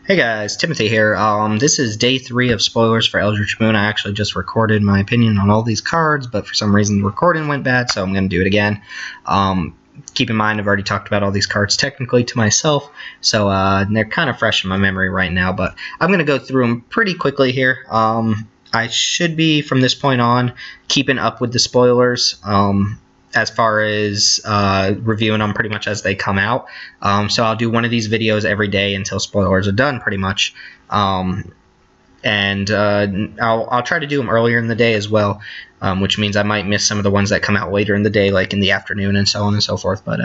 Hey guys, Timothy here. This is day 3 of spoilers for Eldritch Moon. I actually just recorded my opinion on all these cards, but for some reason the recording went bad, so I'm going to do it again. Keep in mind I've already talked about all these cards technically to myself, so they're kind of fresh in my memory right now, but I'm going to go through them pretty quickly here. I should be, from this point on, keeping up with the spoilers. As far as reviewing them pretty much as they come out. So I'll do one of these videos every day until spoilers are done, pretty much. I'll try to do them earlier in the day as well, which means I might miss some of the ones that come out later in the day, like in the afternoon and so on and so forth. But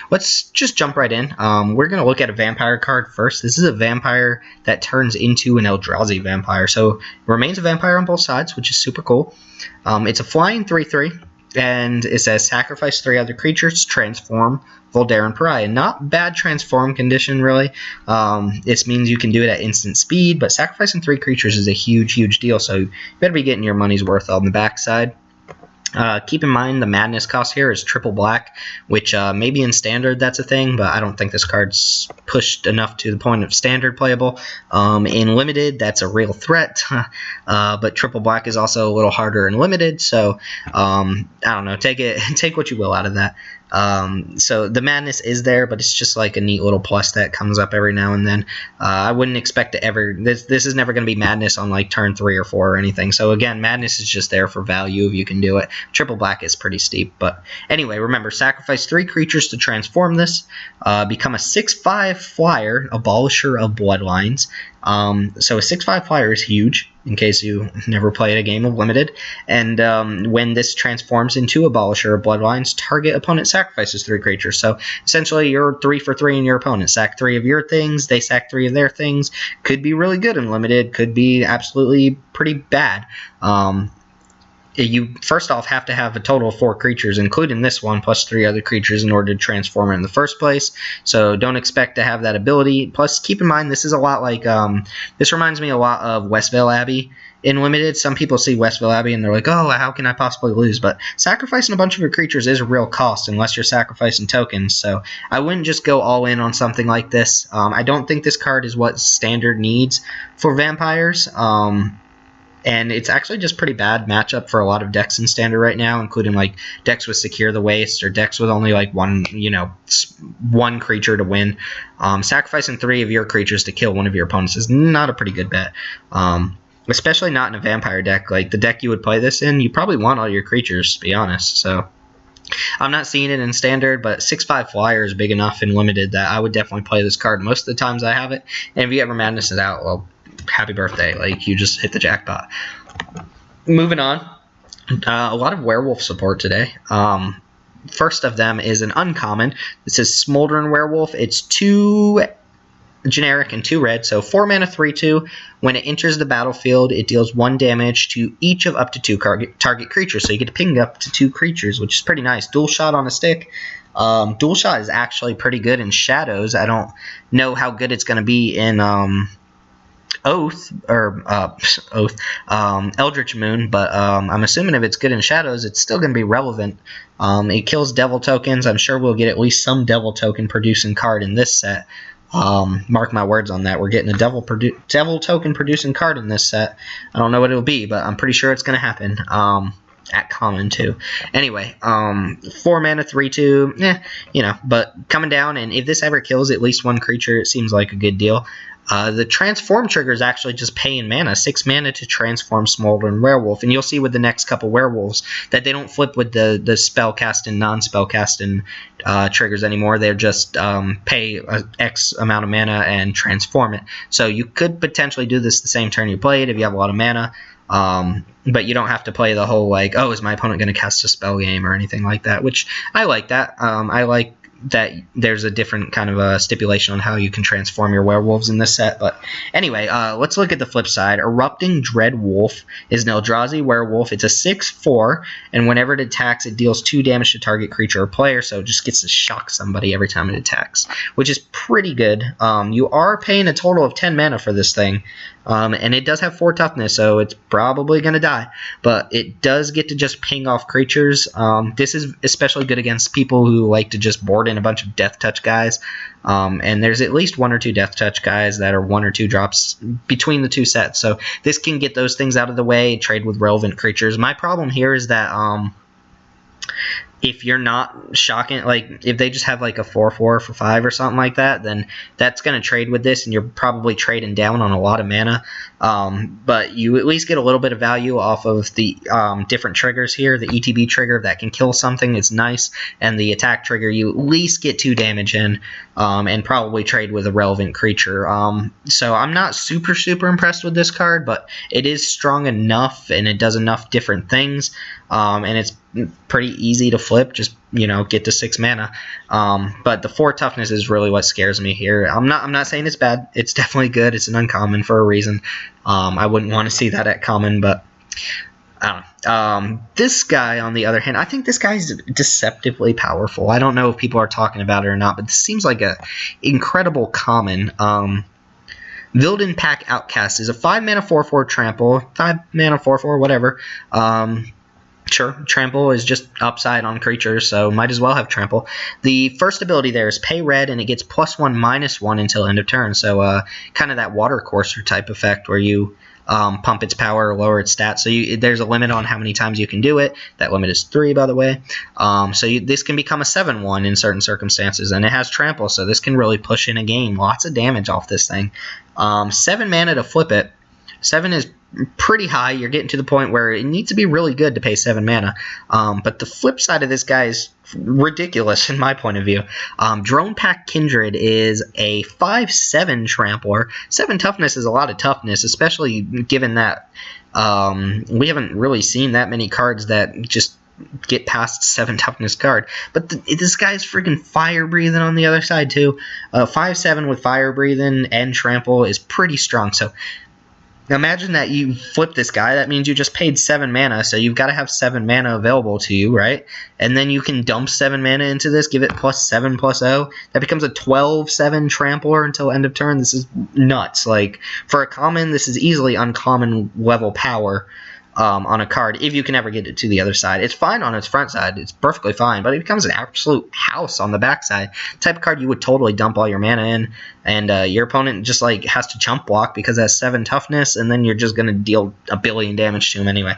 let's just jump right in. We're going to look at a vampire card first. This is a vampire that turns into an Eldrazi vampire. So it remains a vampire on both sides, which is super cool. It's a flying 3/3. And it says, sacrifice 3 other creatures, transform Voldaren Pariah. Not bad transform condition, really. This means you can do it at instant speed, but sacrificing 3 creatures is a huge, huge deal, so you better be getting your money's worth on the backside. Keep in mind the madness cost here is triple black, which maybe in standard that's a thing, but I don't think this card's pushed enough to the point of standard playable. In limited, that's a real threat, but triple black is also a little harder in limited, so I don't know, take what you will out of that. So the madness is there, but it's just like a neat little plus that comes up every now and then. I wouldn't expect to ever, this is never going to be madness on like turn 3 or 4 or anything. So again, madness is just there for value if you can do it. Triple black is pretty steep, but anyway, remember, sacrifice 3 creatures to transform this. Become a 6/5 flyer, abolisher of bloodlines. So a 6/5 flyer is huge, in case you never played a game of Limited. And when this transforms into Abolisher of Bloodlines, target opponent sacrifices 3 creatures. So essentially, you're 3 for 3 in your opponent. Sack 3 of your things, they sack 3 of their things. Could be really good in Limited, could be absolutely pretty bad. You first off have to have a total of 4 creatures, including this one, plus 3 other creatures in order to transform it in the first place. So don't expect to have that ability. Plus, keep in mind, this is a lot like, this reminds me a lot of Westvale Abbey in Limited. Some people see Westvale Abbey and they're like, oh, how can I possibly lose? But sacrificing a bunch of your creatures is a real cost unless you're sacrificing tokens. So I wouldn't just go all in on something like this. I don't think this card is what Standard needs for vampires. And it's actually just pretty bad matchup for a lot of decks in Standard right now, including like decks with Secure the Waste or decks with only like one creature to win. Sacrificing 3 of your creatures to kill one of your opponents is not a pretty good bet. Especially not in a vampire deck. Like the deck you would play this in, you probably want all your creatures, to be honest. So I'm not seeing it in Standard, but 6/5 flyer is big enough in Limited that I would definitely play this card most of the times I have it. And if you ever madness it out, well, happy birthday. Like, you just hit the jackpot. Moving on. A lot of werewolf support today. First of them is an uncommon. This is Smoldering Werewolf. It's 2 generic and 2 red, so 4 mana 3/2. When it enters the battlefield, it deals 1 damage to each of up to 2 target creatures. So you get to ping up to 2 creatures, which is pretty nice. Dual shot on a stick. Dual shot is actually pretty good in Shadows. I don't know how good it's going to be in Eldritch Moon, but I'm assuming if it's good in Shadows, it's still going to be relevant. It kills devil tokens. I'm sure we'll get at least some devil token producing card in this set. Mark my words on that. We're getting a devil token producing card in this set. I don't know what it'll be, but I'm pretty sure it's going to happen. At common too. Anyway, 4 mana 3/2, but coming down, and if this ever kills at least 1 creature, it seems like a good deal. The transform trigger is actually just paying mana, 6 mana to transform Smoldering Werewolf, and you'll see with the next couple werewolves that they don't flip with the spell casting, non-spell casting triggers anymore. They're just pay X amount of mana and transform it. So you could potentially do this the same turn you played if you have a lot of mana. But you don't have to play the whole like, oh, is my opponent going to cast a spell game or anything like that, which I like that. I like that there's a different kind of a stipulation on how you can transform your werewolves in this set. But anyway, let's look at the flip side. Erupting Dread Wolf is an Eldrazi werewolf. It's a 6/4, and whenever it attacks, it deals 2 damage to target creature or player, so it just gets to shock somebody every time it attacks, which is pretty good. You are paying a total of 10 mana for this thing, and it does have 4 toughness, so it's probably going to die, but it does get to just ping off creatures. This is especially good against people who like to just board board in a bunch of Death Touch guys, and there's at least 1 or 2 Death Touch guys that are 1 or 2 drops between the 2 sets. So this can get those things out of the way, trade with relevant creatures. My problem here is that if you're not shocking, like if they just have like a 4/4 for 5 or something like that, then that's going to trade with this, and you're probably trading down on a lot of mana. But you at least get a little bit of value off of the different triggers here. The ETB trigger that can kill something is nice, and the attack trigger you at least get 2 damage in, and probably trade with a relevant creature. So I'm not super impressed with this card, but it is strong enough, and it does enough different things, and it's pretty easy to flip. Just get to 6 mana. But the 4 toughness is really what scares me here. I'm not saying it's bad. It's definitely good. It's an uncommon for a reason. I wouldn't want to see that at common, but I don't know. This guy, on the other hand, I think this guy's deceptively powerful. I don't know if people are talking about it or not, but this seems like a incredible common. Vilden Pack Outcast is a 5 mana 4/4 trample, 5 mana 4/4 whatever. Sure, trample is just upside on creatures, so might as well have trample. The first ability there is pay red, and it gets +1/-1 until end of turn. So kind of that water courser type effect where you pump its power or lower its stats. So there's a limit on how many times you can do it. That limit is 3, by the way. This can become a 7/1 in certain circumstances, and it has trample, so this can really push in a game. Lots of damage off this thing. 7 mana to flip it. 7 is pretty high. You're getting to the point where it needs to be really good to pay 7 mana. But the flip side of this guy is ridiculous in my point of view. Drone Pack Kindred is a 5/7 trampler. 7 toughness is a lot of toughness, especially given that we haven't really seen that many cards that just get past 7 toughness card. But this guy's freaking fire breathing on the other side too. 5/7 with fire breathing and trample is pretty strong. So imagine that you flip this guy. That means you just paid 7 mana, so you've got to have 7 mana available to you, right? And then you can dump 7 mana into this, give it +7/+0. That becomes a 12/7 trampler until end of turn. This is nuts. Like, for a common, this is easily uncommon level power on a card, if you can ever get it to the other side. It's fine on its front side. It's perfectly fine, but it becomes an absolute house on the back side. Type of card you would totally dump all your mana in, and your opponent just like has to chump block because it has 7 toughness, and then you're just going to deal a billion damage to him anyway.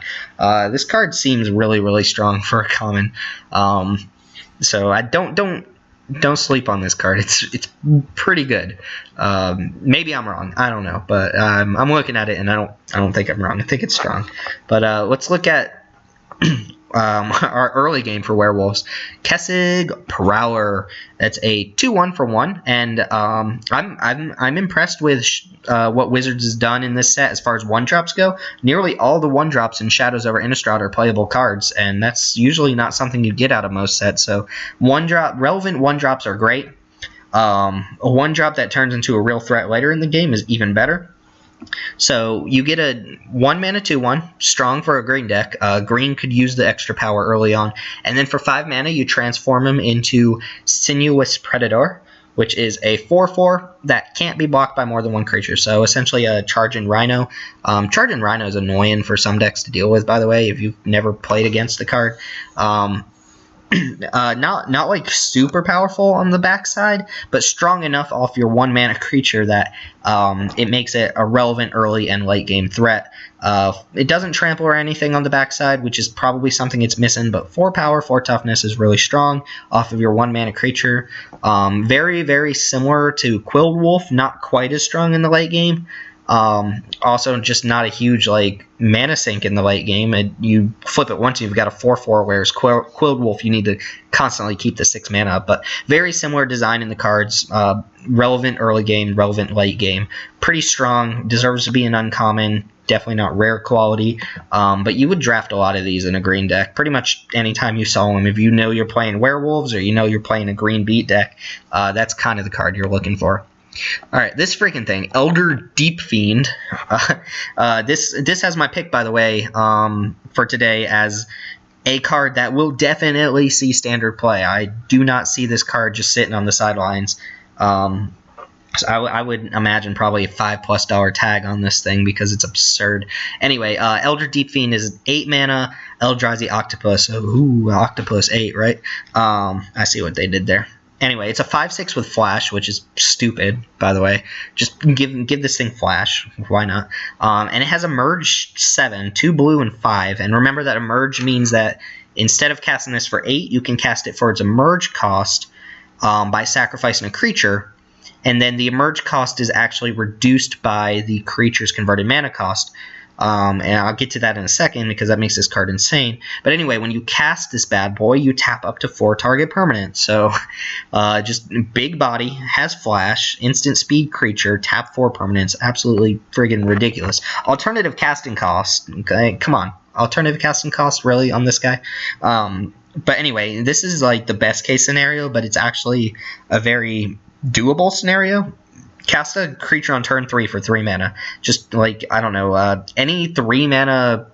This card seems really strong for a common. So I don't sleep on this card. It's pretty good. Maybe I'm wrong. I don't know, but I'm looking at it and I don't think I'm wrong. I think it's strong. But let's look at our early game for werewolves. Kessig Prowler. That's a 2/1 for 1, and I'm impressed with what Wizards has done in this set as far as 1-drops go. Nearly all the 1-drops in Shadows over Innistrad are playable cards, and that's usually not something you get out of most sets. So relevant 1-drops are great. A 1-drop that turns into a real threat later in the game is even better. So you get a 1 mana 2/1, strong for a green deck. Green could use the extra power early on. And then for 5 mana, you transform him into Sinuous Predator, which is a 4/4 that can't be blocked by more than 1 creature. So essentially a Charging Rhino. Charging Rhino is annoying for some decks to deal with, by the way, if you've never played against the card. Not like super powerful on the backside, but strong enough off your 1 mana creature that it makes it a relevant early and late game threat. It doesn't trample or anything on the backside, which is probably something it's missing, but 4 power, 4 toughness is really strong off of your 1 mana creature. Very similar to Quilled Wolf, not quite as strong in the late game. Also just not a huge mana sink in the late game. You flip it once, you've got a 4/4, whereas Quilled Wolf you need to constantly keep the 6 mana up. But very similar design in the cards. Relevant early game, relevant late game. Pretty strong, deserves to be an uncommon. Definitely not rare quality, but you would draft a lot of these in a green deck. Pretty much anytime you saw them, if you know you're playing werewolves or you know you're playing a green beat deck, that's kind of the card you're looking for. Alright, this freaking thing, Elder Deep Fiend. This has my pick, by the way, for today as a card that will definitely see standard play. I do not see this card just sitting on the sidelines. So I would imagine probably a $5+ tag on this thing because it's absurd. Anyway, Elder Deep Fiend is 8 mana, Eldrazi Octopus. Ooh, Octopus 8, right? I see what they did there. Anyway, it's a 5/6 with Flash, which is stupid, by the way. Just give this thing Flash. Why not? And it has Emerge 7, 2 blue and 5. And remember that Emerge means that instead of casting this for 8, you can cast it for its Emerge cost by sacrificing a creature. And then the Emerge cost is actually reduced by the creature's converted mana cost. And I'll get to that in a second because that makes this card insane. But anyway, when you cast this bad boy, you tap up to 4 target permanents. So just big body, has Flash, instant speed creature, tap 4 permanents. Absolutely friggin' ridiculous. Alternative casting cost. Okay, come on. Alternative casting cost, really, on this guy? But anyway, this is like the best case scenario, but it's actually a very doable scenario. Cast a creature on turn 3 for 3 mana. Just like, I don't know, any 3 mana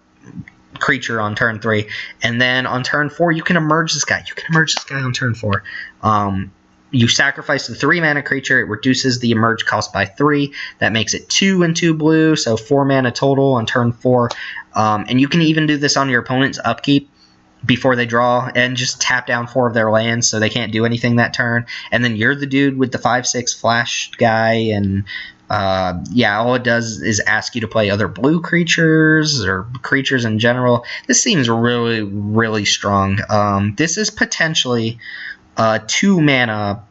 creature on turn 3. And then on turn 4, you can emerge this guy. You can emerge this guy on turn 4. You sacrifice the 3 mana creature. It reduces the emerge cost by 3. That makes it 2 and 2 blue, so 4 mana total on turn 4. And you can even do this on your opponent's upkeep before they draw and just tap down 4 of their lands so they can't do anything that turn. And then you're the dude with the 5/6 Flash guy, and yeah, all it does is ask you to play other blue creatures or creatures in general. This seems really, really strong. This is potentially 2 mana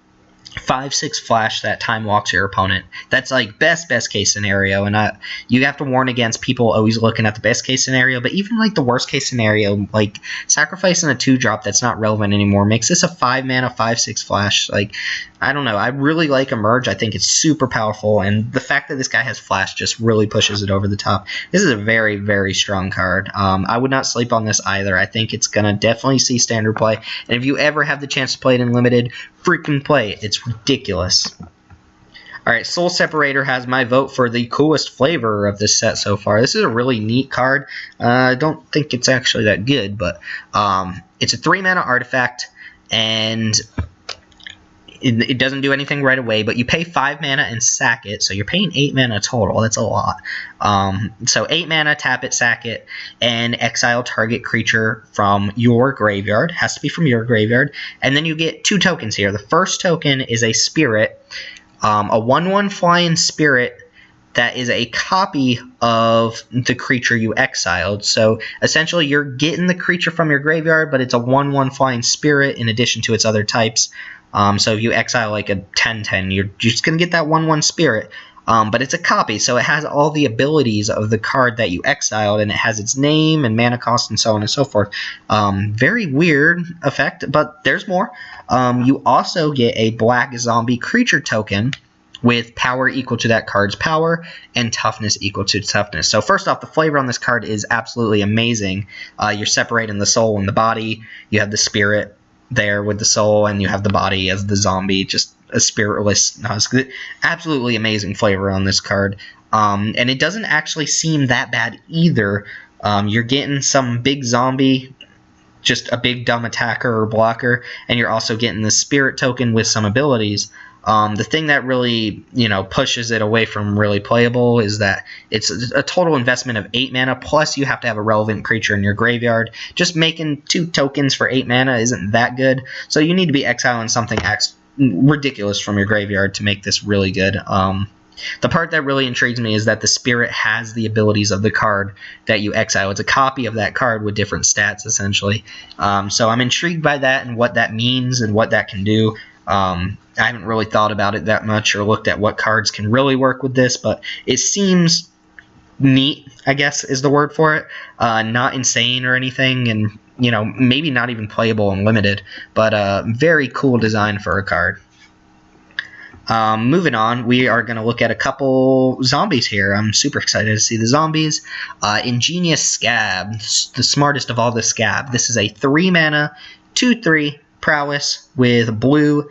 5/6 Flash that time walks your opponent. That's like best case scenario, and you have to warn against people always looking at the best case scenario. But even like the worst case scenario, like sacrificing a 2-drop that's not relevant anymore makes this a 5 mana 5/6 Flash. Like, I don't know. I really like Emerge. I think it's super powerful, and the fact that this guy has Flash just really pushes it over the top. This is a very, very strong card. I would not sleep on this either. I think it's gonna definitely see standard play, and if you ever have the chance to play it in limited, freaking play it. It's ridiculous. Alright, Soul Separator has my vote for the coolest flavor of this set so far. This is a really neat card. I don't think it's actually that good, but it's a 3 mana artifact, and it doesn't do anything right away, but you pay 5 mana and sack it, so you're paying 8 mana total. That's a lot. So 8 mana, tap it, sack it, and exile target creature from your graveyard. Has to be from your graveyard. And then you get 2 tokens here. The first token is a spirit, a 1/1 flying spirit that is a copy of the creature you exiled. So essentially you're getting the creature from your graveyard, but it's a 1/1 flying spirit in addition to its other types. So if you exile like a 10/10, you're just going to get that 1/1 spirit. But it's a copy, so it has all the abilities of the card that you exiled, and it has its name and mana cost and so on and so forth. Very weird effect, but there's more. You also get a black zombie creature token with power equal to that card's power and toughness equal to toughness. So first off, the flavor on this card is absolutely amazing. You're separating the soul and the body. You have the spirit there with the soul, and you have the body as the zombie, just a spiritless husk. Absolutely amazing flavor on this card. And it doesn't actually seem that bad either. You're getting some big zombie, just a big dumb attacker or blocker, and you're also getting the spirit token with some abilities. The thing that really, pushes it away from really playable is that it's a total investment of 8 mana, plus you have to have a relevant creature in your graveyard. Just making 2 tokens for 8 mana isn't that good, so you need to be exiling something ridiculous from your graveyard to make this really good. The part that really intrigues me is that the spirit has the abilities of the card that you exile. It's a copy of that card with different stats, essentially. So I'm intrigued by that and what that means and what that can do. I haven't really thought about it that much or looked at what cards can really work with this, but it seems neat, I guess is the word for it. Not insane or anything, and maybe not even playable and limited, but very cool design for a card. Moving on, we are going to look at a couple zombies here. I'm super excited to see the zombies. Ingenious Scab, the smartest of all the Scab. This is a 3 mana, 2/3 prowess with blue.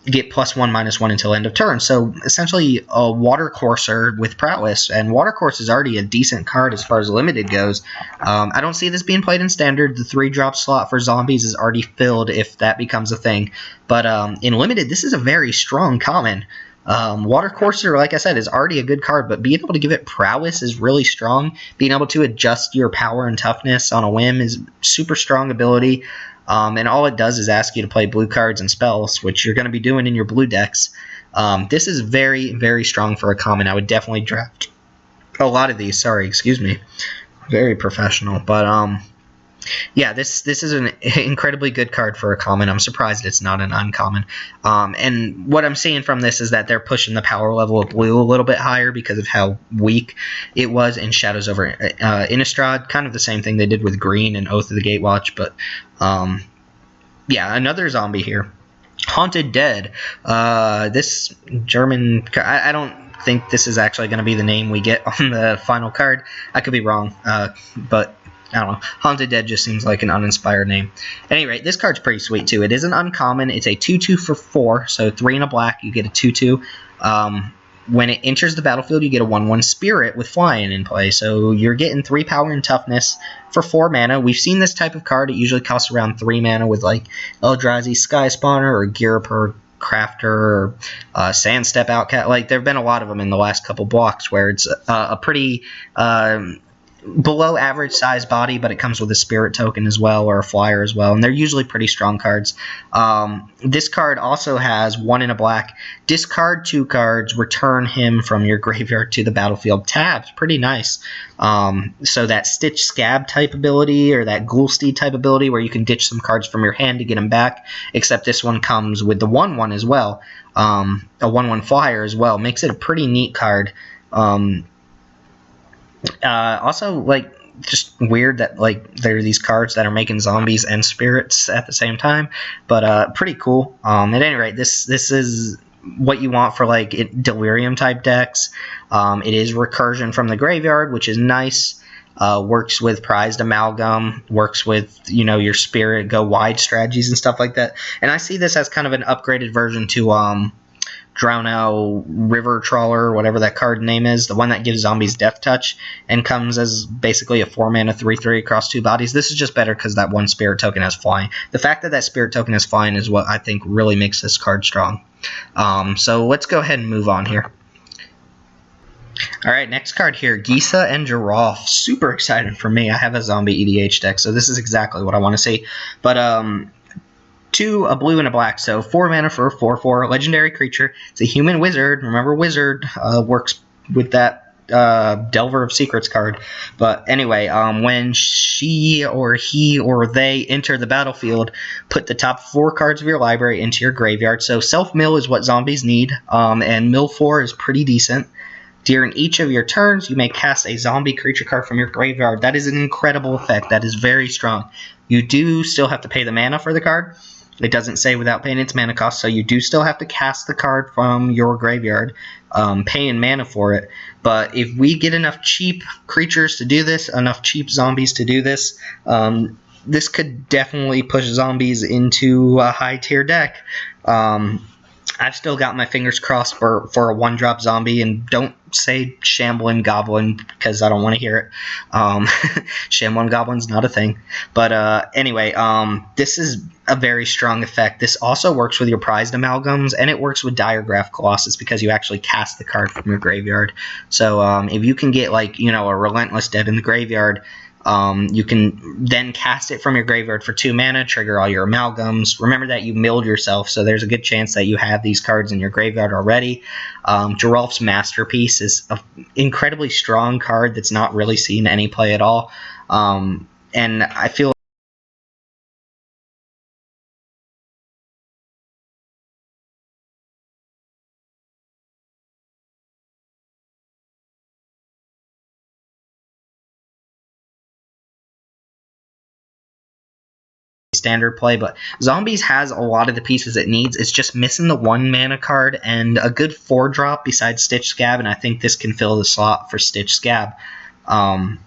Get +1/-1 until end of turn. So essentially a water courser with prowess, and water course is already a decent card as far as limited goes. I don't see this being played in standard. The 3-drop slot for zombies is already filled if that becomes a thing. But in limited, this is a very strong common. Water courser, like I said, is already a good card, but being able to give it prowess is really strong. Being able to adjust your power and toughness on a whim is super strong ability. and all it does is ask you to play blue cards and spells, which you're going to be doing in your blue decks. This is very, very strong for a common. I would definitely draft a lot of these. Sorry, excuse me. Very professional, but yeah, this is an incredibly good card for a common. I'm surprised it's not an uncommon. And what I'm seeing from this is that they're pushing the power level of blue a little bit higher because of how weak it was in Shadows over Innistrad. Kind of the same thing they did with green and Oath of the Gatewatch. But yeah, another zombie here. Haunted Dead. This German... I don't think this is actually going to be the name we get on the final card. I could be wrong, but... I don't know. Haunted Dead just seems like an uninspired name. At any rate, this card's pretty sweet, too. It is an uncommon. It's a 2/2 for 4, so 3 and a black, you get a 2/2. When it enters the battlefield, you get a 1/1 Spirit with flying in play, so you're getting 3 power and toughness for 4 mana. We've seen this type of card. It usually costs around 3 mana with, like, Eldrazi Sky Spawner or Ghirapur Crafter or Sandstep Outcast. Like, there have been a lot of them in the last couple blocks where it's a pretty... below average size body, but it comes with a spirit token as well, or a flyer as well, and they're usually pretty strong cards. This card also has 1 in a black. Discard 2 cards, return him from your graveyard to the battlefield tapped. Pretty nice. So that Stitch Scab type ability, or that Ghoulsteed type ability, where you can ditch some cards from your hand to get them back, except this one comes with the 1/1 as well. A 1/1 flyer as well. Makes it a pretty neat card. Also, like, just weird that, like, there are these cards that are making zombies and spirits at the same time, but pretty cool. At any rate, this is what you want for, like, delirium type decks. It is recursion from the graveyard, which is nice. Works with prized amalgam, works with, you know, your spirit go wide strategies and stuff like that. And I see this as kind of an upgraded version to Drownow River Trawler, whatever that card name is, the one that gives zombies Death Touch and comes as basically a 4-mana 3/3 across 2 bodies. This is just better because that one spirit token has flying. The fact that that spirit token has flying is what I think really makes this card strong. So let's go ahead and move on here. Alright, next card here, Gisa and Giraffe. Super excited for me. I have a zombie EDH deck, so this is exactly what I want to see. But, 2, a blue and a black, so 4 mana for a 4/4 legendary creature. It's a human wizard. Remember, wizard works with that Delver of Secrets card. But anyway, when she or he or they enter the battlefield, put the top 4 cards of your library into your graveyard. So self-mill is what zombies need, and mill 4 is pretty decent. During each of your turns, you may cast a zombie creature card from your graveyard. That is an incredible effect. That is very strong. You do still have to pay the mana for the card. It doesn't say without paying its mana cost, so you do still have to cast the card from your graveyard, paying mana for it. But if we get enough cheap creatures to do this, enough cheap zombies to do this, this could definitely push zombies into a high-tier deck. I've still got my fingers crossed for a 1-drop zombie, and don't say Shambling Goblin because I don't want to hear it. Shambling Goblin's not a thing. But anyway, this is a very strong effect. This also works with your prized amalgams, and it works with Diregraph Colossus because you actually cast the card from your graveyard. So if you can get, like, you know, a Relentless Dead in the graveyard, you can then cast it from your graveyard for 2 mana, trigger all your amalgams. Remember that you milled yourself, so there's a good chance that you have these cards in your graveyard already. Giraffe's Masterpiece is an incredibly strong card that's not really seen any play at all. And I feel standard play, but Zombies has a lot of the pieces it needs. It's just missing the 1 mana card and a good 4-drop besides Stitch Scab, and I think this can fill the slot for Stitch Scab. I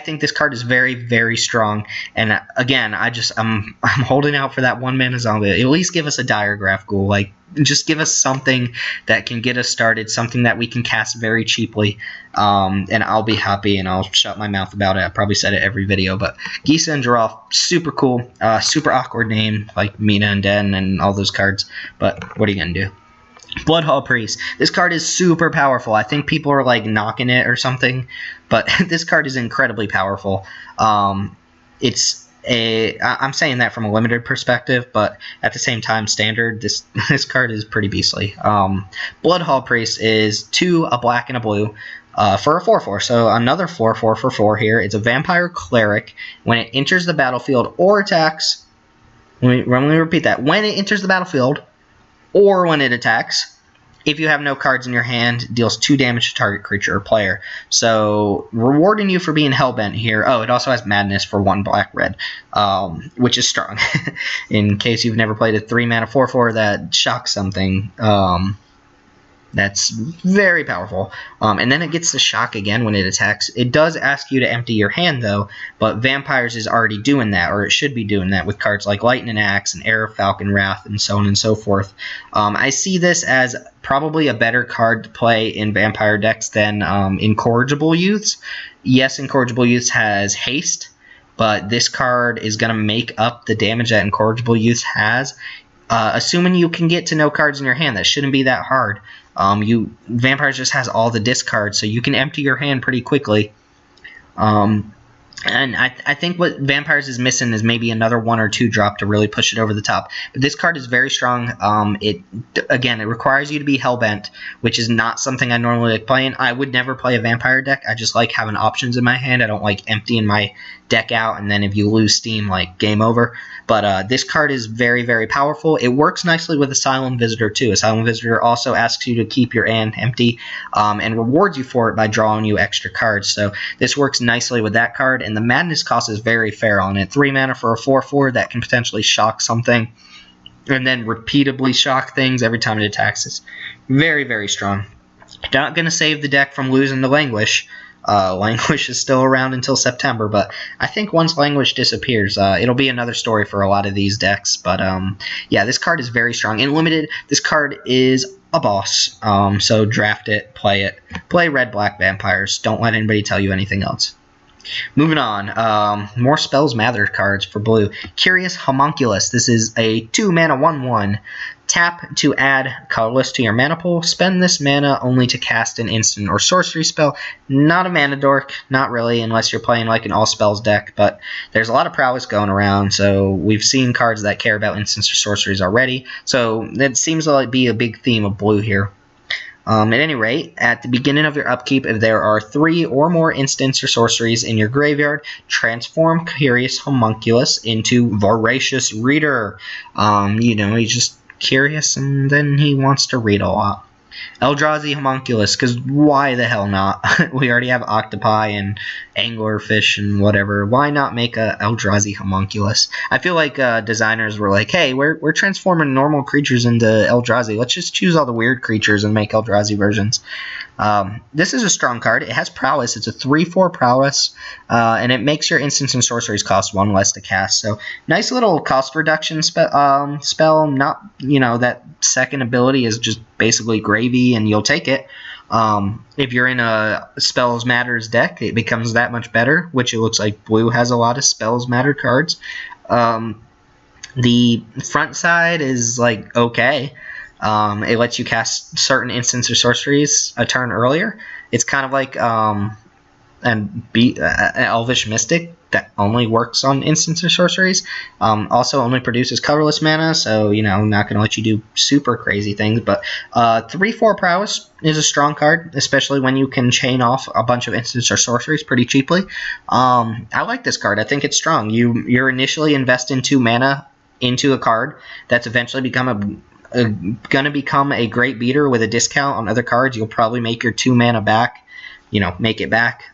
think this card is very, very strong, and again, I'm holding out for that 1 mana zombie. At least give us a Diregraph Ghoul, like, just give us something that can get us started, something that we can cast very cheaply, and I'll be happy, and I'll shut my mouth about it. I probably said it every video, but Gisa and Giraffe, super cool, super awkward name, like Mina and Den and all those cards, but what are you gonna do? Bloodhall Priest. This card is super powerful. I think people are, like, knocking it or something, but this card is incredibly powerful. It's I'm saying that from a limited perspective, but at the same time, standard, this card is pretty beastly. Bloodhall Priest is 2, a black and a blue, for a 4/4. So another 4/4 for 4 here. It's a vampire cleric. When it enters the battlefield or attacks, let me repeat that. When it enters the battlefield or when it attacks, if you have no cards in your hand, deals 2 damage to target creature or player. So, rewarding you for being hellbent here. Oh, it also has Madness for 1 black-red, which is strong. In case you've never played a 3-mana 4/4 that shocks something, that's very powerful. And then it gets the shock again when it attacks. It does ask you to empty your hand, though, but Vampires is already doing that, or it should be doing that with cards like Lightning Axe and Heir of Falcon Wrath and so on and so forth. I see this as probably a better card to play in Vampire decks than Incorrigible Youths. Yes, Incorrigible Youths has haste, but this card is going to make up the damage that Incorrigible Youths has. Assuming you can get to no cards in your hand, that shouldn't be that hard. Vampires just has all the discards, so you can empty your hand pretty quickly. And I think what Vampires is missing is maybe another 1 or 2 drop to really push it over the top. But this card is very strong. It requires you to be Hellbent, which is not something I normally like playing. I would never play a Vampire deck. I just like having options in my hand. I don't like emptying my deck out, and then if you lose steam, like, game over. But this card is very, very powerful. It works nicely with Asylum Visitor, too. Asylum Visitor also asks you to keep your hand empty and rewards you for it by drawing you extra cards. So this works nicely with that card, and the Madness cost is very fair on it. 3 mana for a 4/4 that can potentially shock something and then repeatedly shock things every time it attacks. It's very, very strong. Not going to save the deck from losing to Languish. Languish is still around until September, but I think once Languish disappears, it'll be another story for a lot of these decks. But yeah, this card is very strong. In Limited, this card is a boss, so draft it, play it. Play red-black Vampires. Don't let anybody tell you anything else. Moving on, more Spells Matter cards for blue. Curious Homunculus. This is a 2-mana 1/1. Tap to add colorless to your mana pool. Spend this mana only to cast an instant or sorcery spell. Not a mana dork, not really, unless you're playing like an all-spells deck, but there's a lot of prowess going around, so we've seen cards that care about instants or sorceries already, so that seems to be a big theme of blue here. At any rate, at the beginning of your upkeep, if there are 3 or more instants or sorceries in your graveyard, transform Curious Homunculus into Voracious Reader. He's just curious and then he wants to read a lot. Eldrazi Homunculus, because why the hell not? We already have Octopi and Anglerfish and whatever. Why not make a Eldrazi Homunculus? I feel like designers were like, hey, we're transforming normal creatures into Eldrazi. Let's just choose all the weird creatures and make Eldrazi versions. This is a strong card. It has prowess. It's a 3/4 prowess, and it makes your instants and sorceries cost 1 less to cast. So nice little cost reduction spell. Not, that second ability is just basically gravy, and you'll take it. If you're in a Spells Matters deck, it becomes that much better, which it looks like blue has a lot of Spells Matter cards. The front side is okay. It lets you cast certain instants or sorceries a turn earlier. It's kind of like an Elvish Mystic that only works on instants or sorceries. Also only produces colorless mana, so, not going to let you do super crazy things. But 3/4 prowess is a strong card, especially when you can chain off a bunch of instants or sorceries pretty cheaply. I like this card. I think it's strong. You're initially investing 2 mana into a card that's eventually going to become a great beater with a discount on other cards. You'll probably make your 2 mana back, make it back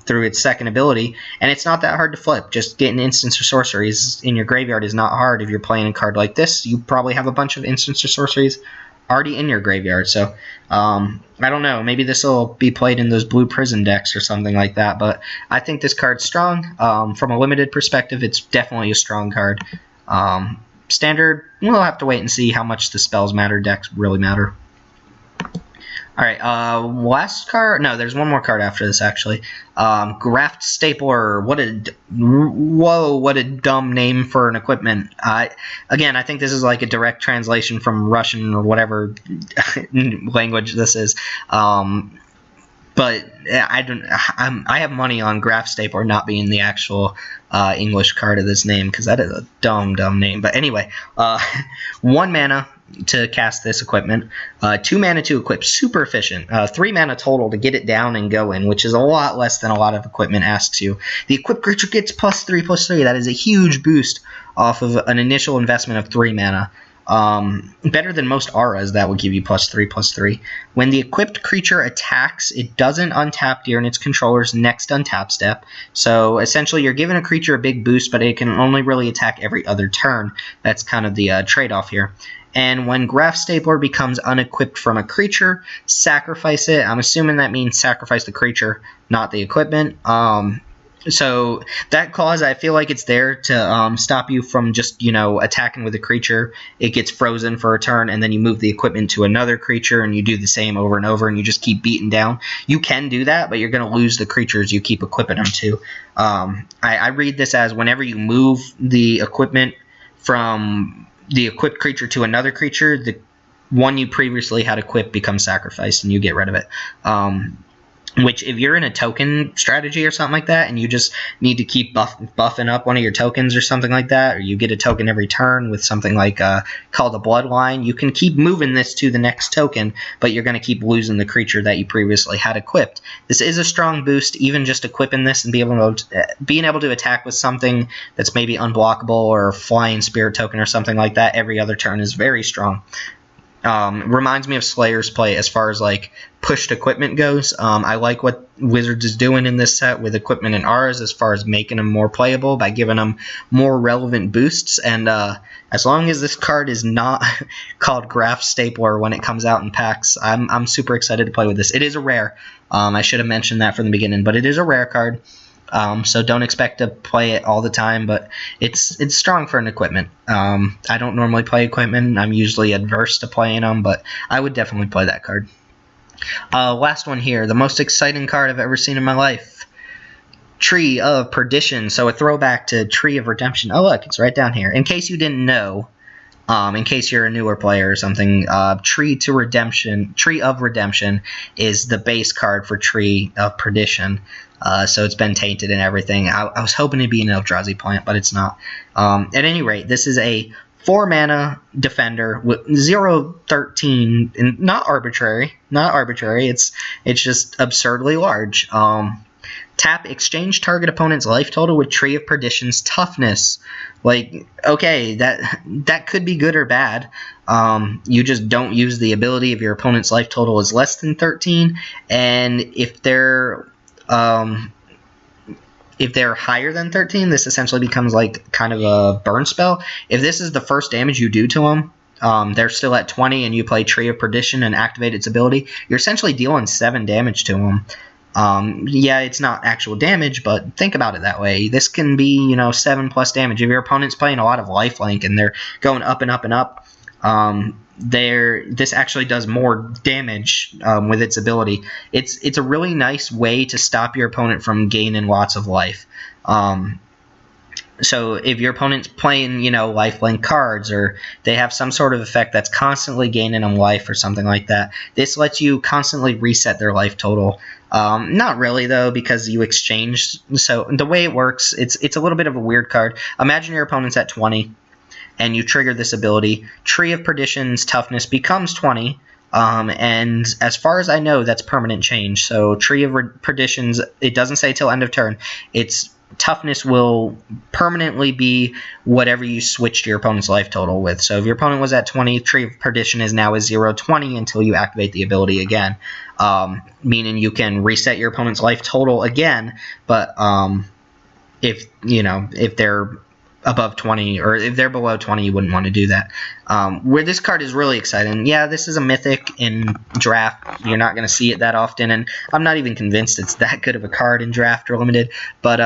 through its second ability, and it's not that hard to flip. Just getting instants or sorceries in your graveyard is not hard. If you're playing a card like this, you probably have a bunch of instants or sorceries already in your graveyard. So I don't know, maybe this will be played in those blue prison decks or something like that, but I think this card's strong. From a limited perspective, it's definitely a strong card. Standard, we'll have to wait and see how much the Spells Matter decks really matter. Alright, last card. No, there's one more card after this, actually. Graft Stapler. What a dumb name for an equipment. Again, I think this is like a direct translation from Russian or whatever language this is. But but I have money on Graph Stapler not being the actual English card of this name, because that is a dumb name. But anyway, 1 mana to cast this equipment, 2 mana to equip, super efficient, 3 mana total to get it down and go in, which is a lot less than a lot of equipment asks you. The equipped creature gets +3/+3. That is a huge boost off of an initial investment of 3 mana. Better than most auras that would give you +3/+3. When the equipped creature attacks, it doesn't untap during its controller's next untap step. So essentially you're giving a creature a big boost, but it can only really attack every other turn. That's kind of the trade-off here. And when Graph Stapler becomes unequipped from a creature, sacrifice it. I'm assuming that means sacrifice the creature, not the equipment. So that clause, I feel like it's there to stop you from just, attacking with a creature. It gets frozen for a turn, and then you move the equipment to another creature, and you do the same over and over, and you just keep beating down. You can do that, but you're going to lose the creatures you keep equipping them to. I read this as whenever you move the equipment from the equipped creature to another creature, the one you previously had equipped becomes sacrificed, and you get rid of it. Which, if you're in a token strategy or something like that, and you just need to keep buffing up one of your tokens or something like that, or you get a token every turn with something like called a Bloodline, you can keep moving this to the next token, but you're going to keep losing the creature that you previously had equipped. This is a strong boost, even just equipping this and being able to attack with something that's maybe unblockable or flying spirit token or something like that every other turn is very strong. Reminds me of Slayer's play as far as like pushed equipment goes. I like what Wizards is doing in this set with equipment and auras as far as making them more playable by giving them more relevant boosts. And as long as this card is not called Graph Stapler when it comes out in packs, I'm super excited to play with this. It is a rare. I should have mentioned that from the beginning, but it is a rare card. So don't expect to play it all the time, but it's strong for an equipment. I don't normally play equipment. I'm usually adverse to playing them, but I would definitely play that card. Last one here, the most exciting card I've ever seen in my life. Tree of Perdition, so a throwback to Tree of Redemption. Oh, look, it's right down here. In case you didn't know, in case you're a newer player or something, Tree of Redemption is the base card for Tree of Perdition. So it's been tainted and everything. I was hoping it'd be an Eldrazi plant, but it's not. At any rate, this is a 4-mana defender with 0/13, and not arbitrary. It's just absurdly large. Tap, exchange target opponent's life total with Tree of Perdition's toughness. Like, okay, that could be good or bad. You just don't use the ability if your opponent's life total is less than 13, and if they're higher than 13, this essentially becomes like kind of a burn spell. If this is the first damage you do to them, they're still at 20, and you play Tree of Perdition and activate its ability, you're essentially dealing 7 damage to them. Yeah, it's not actual damage, but think about it that way. This can be, 7+ damage. If your opponent's playing a lot of lifelink and they're going up and up and up, this actually does more damage with its ability. It's a really nice way to stop your opponent from gaining lots of life. So if your opponent's playing, lifelink cards, or they have some sort of effect that's constantly gaining them life or something like that, this lets you constantly reset their life total. Not really, though, because you exchange. So the way it works, it's a little bit of a weird card. Imagine your opponent's at 20, and you trigger this ability. Tree of Perdition's toughness becomes 20, and as far as I know, that's permanent change. So Tree of Perdition's, it doesn't say till end of turn. Its toughness will permanently be whatever you switched your opponent's life total with. So if your opponent was at 20, Tree of Perdition is now a 0/20 until you activate the ability again. Meaning you can reset your opponent's life total again, but if they're above 20, or if they're below 20, you wouldn't want to do that. Where this card is really exciting, yeah, this is a mythic in draft. You're not going to see it that often, and I'm not even convinced it's that good of a card in draft or limited, but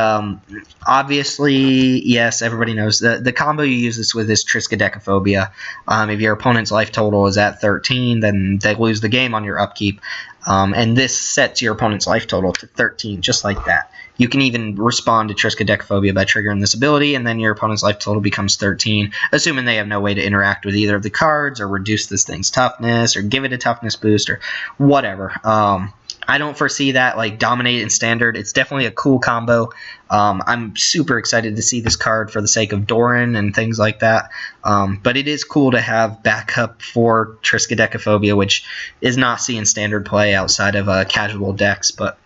obviously, yes, everybody knows the combo you use this with is Triskaidekaphobia. If your opponent's life total is at 13, then they lose the game on your upkeep, and this sets your opponent's life total to 13, just like that. You can even respond to Triskaidekaphobia by triggering this ability, and then your opponent's life total becomes 13, assuming they have no way to interact with either of the cards, or reduce this thing's toughness, or give it a toughness boost, or whatever. I don't foresee that like dominate in standard. It's definitely a cool combo. I'm super excited to see this card for the sake of Doran and things like that. But it is cool to have backup for Triskaidekaphobia, which is not seeing standard play outside of casual decks. But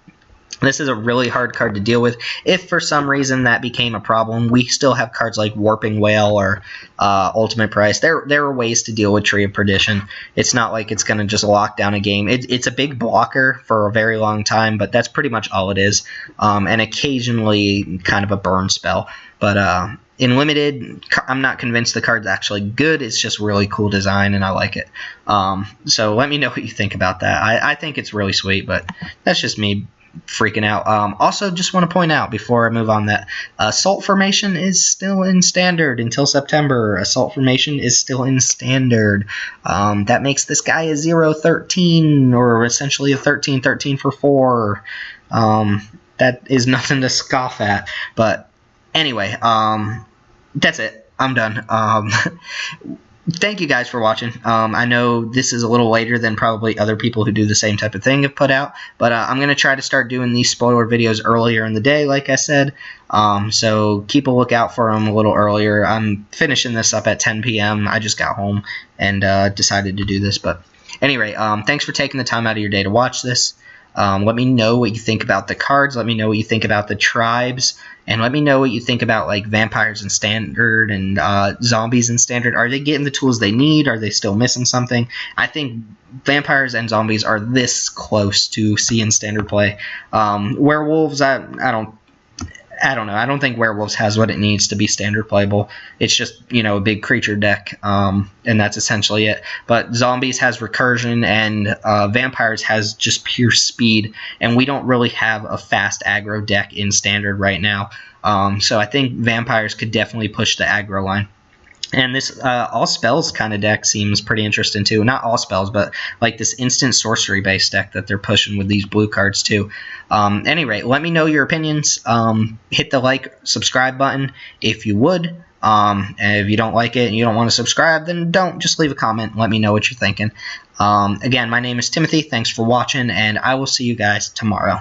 this is a really hard card to deal with. If for some reason that became a problem, we still have cards like Warping Whale or Ultimate Price. There are ways to deal with Tree of Perdition. It's not like it's going to just lock down a game. It's a big blocker for a very long time, but that's pretty much all it is. And occasionally kind of a burn spell. But in Limited, I'm not convinced the card's actually good. It's just really cool design, and I like it. So let me know what you think about that. I think it's really sweet, but that's just me freaking out. Also, just want to point out before I move on that Assault Formation is still in Standard until September. Assault Formation is still in Standard. That makes this guy a 0-13, or essentially a 13-13 for 4. That is nothing to scoff at. But anyway, that's it. I'm done. Thank you guys for watching. I know this is a little later than probably other people who do the same type of thing have put out, but I'm going to try to start doing these spoiler videos earlier in the day, like I said. So keep a lookout for them a little earlier. I'm finishing this up at 10 p.m. I just got home and decided to do this. But anyway, thanks for taking the time out of your day to watch this. Let me know what you think about the cards. Let me know what you think about the tribes. And let me know what you think about like vampires in Standard and zombies in Standard. Are they getting the tools they need? Are they still missing something? I think vampires and zombies are this close to seeing Standard play. Werewolves, I don't know. I don't think Werewolves has what it needs to be Standard playable. It's just, a big creature deck, and that's essentially it. But Zombies has Recursion, and Vampires has just pure speed, and we don't really have a fast aggro deck in Standard right now. So I think Vampires could definitely push the aggro line. And this all spells kind of deck seems pretty interesting too. Not all spells, but like this instant sorcery based deck that they're pushing with these blue cards too. Anyway, let me know your opinions. Hit the like, subscribe button if you would. And if you don't like it and you don't want to subscribe, then don't. Just leave a comment and let me know what you're thinking. Again, my name is Timothy. Thanks for watching, and I will see you guys tomorrow.